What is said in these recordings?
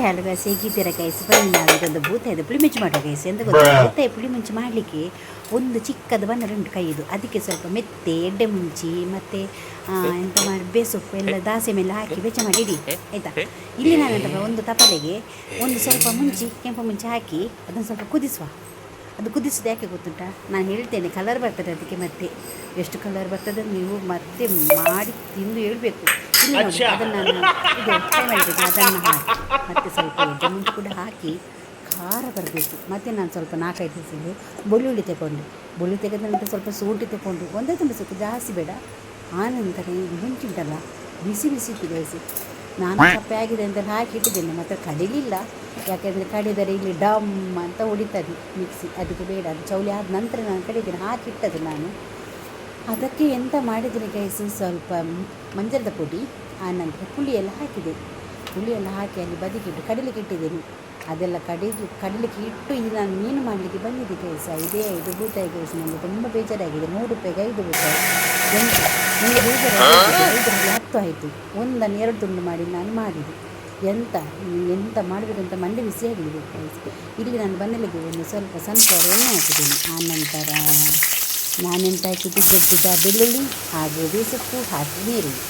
Hello guys, ಹೇಗಿದ್ದೀರಾ guys? ಬನ್ನಿ ನಾವು ಇದೊಂದು ಬೂತಾಯಿದು ಪುಳಿ ಮುಂಚಿ ಮಾಡೋ ಗೈಸ್. ಎಂತ ಗೊತ್ತಾ, ಬೂತಾಯಿ ಪುಳಿ ಮುಂಚಿ ಮಾಡಲಿಕ್ಕೆ ಒಂದು ಚಿಕ್ಕದು ಬನ್ನಡ ಉಂಟು ಕೈದು. ಅದಕ್ಕೆ ಸ್ವಲ್ಪ ಮೆತ್ತೆ, ಎಡ್ಡೆ ಮುಂಚಿ ಮತ್ತು ಎಂತ ಮಾಡಿ ಬೇಸೊಪ್ಪು ಎಲ್ಲ ದಾಸೆ ಮೇಲೆ ಹಾಕಿ ಬೆಚ್ಚ ಮಾಡಿ ಇಡಿ ಆಯಿತಾ. ಇಲ್ಲಿ ನಾನು ಒಂದು ತಪ್ಪಲೆಗೆ ಒಂದು ಸ್ವಲ್ಪ ಮುಂಚಿ, ಕೆಂಪು ಮುಂಚಿ ಹಾಕಿ ಅದನ್ನು ಸ್ವಲ್ಪ ಕುದಿಸುವ. ಅದು ಕುದಿಸೋದು ಯಾಕೆ ಗೊತ್ತುಂಟಾ? ನಾನು ಹೇಳ್ತೇನೆ, ಕಲರ್ ಬರ್ತದೆ ಅದಕ್ಕೆ. ಮತ್ತೆ ಎಷ್ಟು ಕಲರ್ ಬರ್ತದೆ ನೀವು ಮತ್ತೆ ಮಾಡಿ ತಿಂದು ಹೇಳ್ಬೇಕು. ಇಲ್ಲಿ ನೋಡಿ, ಅದನ್ನು ಇದು ಫ್ರೈ ಮಾಡಬೇಕು. ಅದನ್ನು ಹಾಕಿ ಮತ್ತು ಸ್ವಲ್ಪ ಎಣ್ಣೆ ಮುಂಚೆ ಕೂಡ ಹಾಕಿ ಖಾರ ಬರಬೇಕು. ಮತ್ತು ನಾನು ಸ್ವಲ್ಪ 4-5 ದಿವಸದಲ್ಲಿ ಬೆಳ್ಳುಳ್ಳಿ ತಗೊಂಡು, ಬೆಳ್ಳುಳ್ಳಿ ತೆಗೆದ ನಂತರ ಸ್ವಲ್ಪ ಶುಂಠಿ ತಗೊಂಡು ಒಂದೇ ತುಂಬ ಸ್ವಲ್ಪ ಜಾಸ್ತಿ ಬೇಡ. ಆನಂತರ ಇದು ಮುಂಚುಂಟಲ್ಲ ಬಿಸಿ ಬಿಸಿ ಇಟ್ಟು ನಾನು ಕಪ್ಪೆ ಆಗಿದೆ ಅಂತ ಹಾಕಿ ಇಟ್ಟಿದ್ದೇನೆ. ಮತ್ತು ಕಡಿಲಿಲ್ಲ, ಯಾಕೆಂದರೆ ಕಡಿದರೆ ಇಲ್ಲಿ ಡಮ್ ಅಂತ ಹೊಡಿತದೆ ಮಿಕ್ಸಿ. ಅದಕ್ಕೆ ಬೇಡ, ಅದು ಚೌಲಿ ಆದ ನಂತರ ನಾನು ಕಡಿದ್ದೇನೆ, ಹಾಕಿಟ್ಟದು ನಾನು. ಅದಕ್ಕೆ ಎಂತ ಮಾಡಿದರೆ ಗೈಸ್, ಸ್ವಲ್ಪ ಮಂಜರದ ಪುಡಿ, ಆನಂತರ ಪುಳಿಯೆಲ್ಲ ಹಾಕಿದೆ. ಪುಳಿಯೆಲ್ಲ ಹಾಕಿ ಅಲ್ಲಿ ಬದಿಗಿಟ್ಟು ಕಡಿಲಿಕ್ಕೆ ಇಟ್ಟಿದ್ದೇನೆ. ಅದೆಲ್ಲ ಕಡಿಲಿಕ್ಕೆ ಇಟ್ಟು ಇಲ್ಲಿ ನಾನು ಮೀನು ಮಾಡಲಿಕ್ಕೆ ಬಂದಿದ್ದೆ ಗೈಸ. ಇದು ಬೂತಾಯಿ ಗೈಸ್. ನನಗೆ ತುಂಬ ಬೇಜಾರಾಗಿದೆ. 100 ರೂಪಾಯಿಗೆ 5 ಬೂತಾಯಿ. ಎಂತ ನನಗೆ ಬೇಜಾರಾಗಿದೆ. 5ರಲ್ಲಿ 10 ಆಯಿತು. 1 2 ತುಂಡು ಮಾಡಿ ನಾನು ಮಾಡಿದೆ. ಎಂತ ಮಾಡಬೇಕಂತ ಮಂಡಿ ಬಿಸಿ ಆಗಲಿದೆ ಗೈಸ್. ಇಲ್ಲಿ ನಾನು ಬನ್ನಲಿಗೆ ಒಂದು ಸ್ವಲ್ಪ ಸನ್ಫ್ಲವರ್ ಎಣ್ಣೆ ಹಾಕಿದ್ದೀನಿ. ಆನಂತರ ನಾನೆಂತ ಹಾಕಿದ್ದು ಜಜ್ಜಿದ ಬೆಳ್ಳುಳ್ಳಿ ಹಾಗೂ ಬೇಸೊಪ್ಪು ಹಾಕಿ ನೀರುಳ್ಳಿ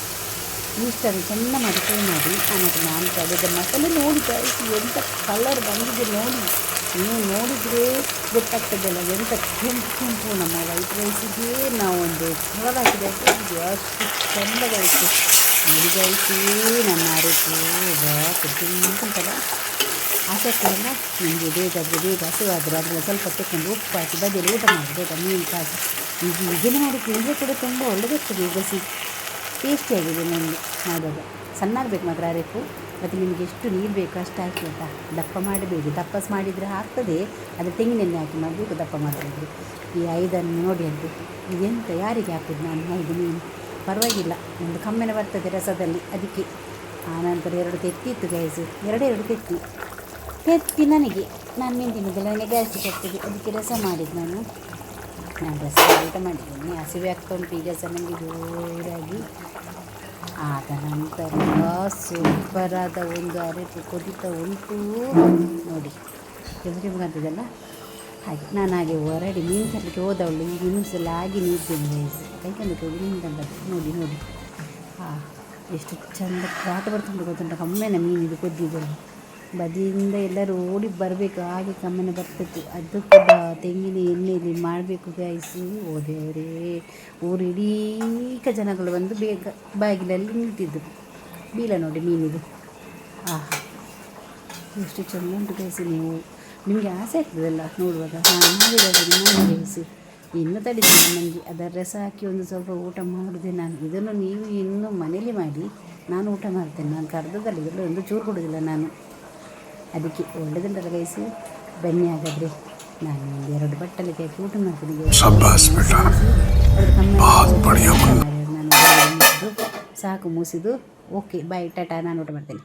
ಇಷ್ಟನ್ನು ಚೆಂದ ಮಾಡಿ ಫ್ರೈ ಮಾಡಿ. ಆನಂತರ ನಾನು ಕಳೆದ ಮಸಾಲೆ ನೋಡಿ ಗೈಸ್, ಎಂಥ ಕಲರ್ ಬಂದಿದೆ ನೋಡಿ. ನೀವು ನೋಡಿದರೆ ಗೊತ್ತಾಗ್ತದಲ್ಲ ಎಂಥ ಕೆಂಪು ನಮ್ಮ ವೈಟ್ ರೈಸಿಗೆ ನಾವು ಒಂದು ಕಲರ್ ಹಾಕಿದೆ. ಅಷ್ಟು ಚೆಂದಗಾಯಿತು ನೋಡಿ ಗೈಸು. ನನ್ನ ಅರಿತು ಕುಂತಲ್ಲ ಆಸೆ ಆಗ್ತದಲ್ಲ ನಿಮಗೆ. ಬೇಗ ಹಸುವಾದರೆ ಅದರಲ್ಲಿ ಸ್ವಲ್ಪ ತೆಕ್ಕೊಂಡು ಉಪ್ಪು ಹಾಕಿ ಬದಿಯಲ್ಲಿ ಊಟ ಮಾಡಿ ಬೇಗ ಮೀನು ಕಾಸು. ಹೀಗೇನೆ ಮಾಡಿ ತಿಂದರೆ ಕೂಡ ತುಂಬ ಒಳ್ಳೆದಿರ್ತದೆ. ಈಗ ಟೇಸ್ಟಿಯಾಗಿದೆ ನನಗೆ ಮಾಡುವಾಗ. ಸಣ್ಣಾಗಬೇಕು ಮಾತ್ರ ಅರೆಕು. ಮತ್ತು ನಿಮಗೆ ಎಷ್ಟು ನೀರು ಬೇಕು ಅಷ್ಟು ಹಾಕಿ ಆಯಿತಾ. ದಪ್ಪ ಮಾಡಬೇಕು. ದಪ್ಪಸ್ ಮಾಡಿದರೆ ಆಗ್ತದೆ, ಅದು ತೆಂಗಿನೆಣ್ಣೆ ಹಾಕಿ ಮಾಡಬೇಕು ದಪ್ಪ ಮಾಡಿದ್ರೆ. ಈ 5 ನೋಡಿ ಅಂತೆ ಇದೆಂತ ಯಾರಿಗೆ ಹಾಕೋದು ನಾನು 5 ಮೀನು? ಪರವಾಗಿಲ್ಲ, ಒಂದು ಕಮ್ಮೆನ ಬರ್ತದೆ ರಸದಲ್ಲಿ ಅದಕ್ಕೆ. ಆನಂತರ 2 ತೆತ್ತಿತ್ತು ಗೈಸು. 2 ತೆತ್ತಿ ನಾನು ಮೀನು ತಿನ್ನೋದಿಲ್ಲ, ನನಗೆ ಗ್ಯಾಸ್ಟಿಕ್ ಆಗ್ತದೆ. ಅದಕ್ಕೆ ರಸ ಮಾಡಿದ್ದು ನಾನು ರಸ ಊಟ ಮಾಡಿದ್ದೀನಿ. ಹಸಿವೆ ಆಗ್ತಾ ಉಂಟು ಈಗ ಸಹ ನನಗೆ ಜೋರಾಗಿ. ಆದ ನಂತರ ಸೂಪರಾದ ಒಂದು ಅರೆಕು ಕೊದಿತಾ ಉಂಟು ನೋಡಿ. ಕೆಂಪುಗಂತದಲ್ಲ ಹಾಗೆ ನಾನು ಹಾಗೆ ಹೊರಡಿ ಮೀನು ತರಲಿಕ್ಕೆ ಹೋದವಳು. ಈಗ ಇನ್ನೊಂದ್ಸಲ ಆಗಿ ನೀಡ್ತೀನಿ ಗೈಸ್. ಕೈಕಂದು ಮೀನು ತಂದದ್ದು ನೋಡಿ. ಎಷ್ಟು ಚೆಂದ ಕಾಟ ಬರ್ತುಂಟು ಗೊತ್ತುಂಟ. ಕಮ್ಮೆನ ಮೀನಿದು ಕೊದ್ದಿದ್ದಲ್ಲ ಬದಿಯಿಂದ ಎಲ್ಲರೂ ಓಡಿ ಬರಬೇಕು, ಹಾಗೆ ಕಮ್ಮನೆ ಬರ್ತಿತ್ತು. ಅದು ಕೂಡ ತೆಂಗಿನ ಎಣ್ಣೆಯಲ್ಲಿ ಮಾಡಬೇಕು ಗೈಸು. ಓದೇವರೇ, ಊರಿಡೀ ಜನಗಳು ಬಂದು ಬೇಗ ಬಾಗಿಲಲ್ಲಿ ನಿಂತಿದ್ದು. ಬೀಲ ನೋಡಿ ಮೀನಿದು. ಎಷ್ಟು ಚೆಂದ ಉಂಟು ಗೈಸು. ನಿಮಗೆ ಆಸೆ ಆಗ್ತದಲ್ಲ ನೋಡುವಾಗ. ನಾನು ಮಾಡಿದಾಗ ಗೈಸು ಇನ್ನೂ ತಡಿತೀನಿ ನನಗೆ. ಅದರ ರಸ ಹಾಕಿ ಒಂದು ಸ್ವಲ್ಪ ಊಟ ಮಾಡಿದೆ ನಾನು. ಇದನ್ನು ನೀವು ಇನ್ನೂ ಮನೇಲಿ ಮಾಡಿ, ನಾನು ಊಟ ಮಾಡ್ತೇನೆ. ನಾನು ಕರೆದದಲ್ಲಿ ಇದರಲ್ಲಿ ಒಂದು ಚೂರು ಕೊಡೋದಿಲ್ಲ ನಾನು. ಅದಕ್ಕೆ ಒಳ್ಳೆದುಂಟಲ್ಲ ಗೈಸು. ಬನ್ನಿ ಹಾಗಾದರೆ ನಾನು 2 ಬಟ್ಟಲಿಗೆ ಹಾಕಿ ಊಟ ಮಾಡ್ತೀನಿ. ನಾನು ಸಾಕು ಮೂಸಿದು. Okay bye, Tata. ನಾನು ಊಟ ಮಾಡ್ತೇನೆ.